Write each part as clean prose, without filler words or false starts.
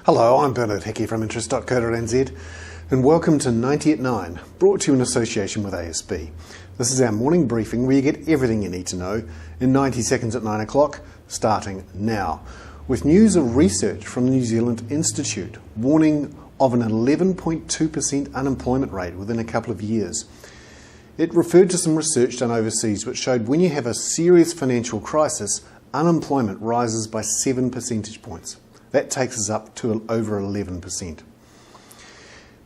Hello, I'm Bernard Hickey from interest.co.nz and welcome to 90 at 9, brought to you in association with ASB. This is our morning briefing where you get everything you need to know in 90 seconds at 9 o'clock, starting now, with news of research from the New Zealand Institute warning of an 11.2% unemployment rate within a couple of years. It referred to some research done overseas which showed when you have a serious financial crisis, unemployment rises by 7 percentage points. That takes us up to over 11%.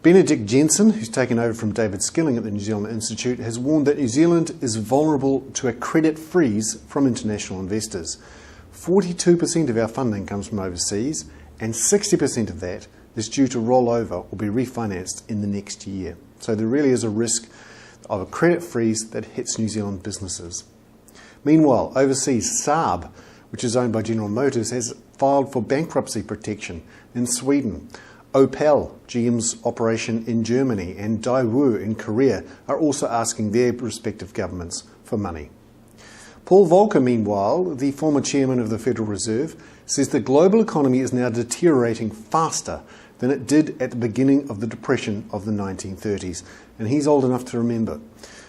Benedict Jensen, who's taken over from David Skilling at the New Zealand Institute, has warned that New Zealand is vulnerable to a credit freeze from international investors. 42% of our funding comes from overseas, and 60% of that is due to roll over or be refinanced in the next year. So there really is a risk of a credit freeze that hits New Zealand businesses. Meanwhile, overseas, Saab, which is owned by General Motors, has filed for bankruptcy protection in Sweden. Opel, GM's operation in Germany, and Daewoo in Korea are also asking their respective governments for money. Paul Volcker, meanwhile, the former chairman of the Federal Reserve, says the global economy is now deteriorating faster than it did at the beginning of the Depression of the 1930s. And he's old enough to remember.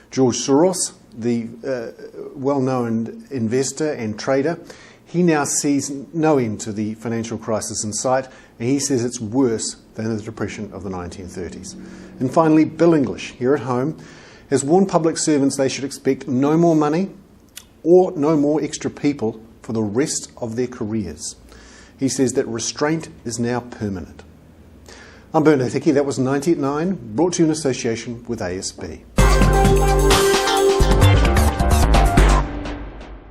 George Soros, the well-known investor and trader, he now sees no end to the financial crisis in sight, and he says it's worse than the Depression of the 1930s. And finally, Bill English, here at home, has warned public servants they should expect no more money or no more extra people for the rest of their careers. He says that restraint is now permanent. I'm Bernard Hickey. That was 90 at 9, brought to you in association with ASB.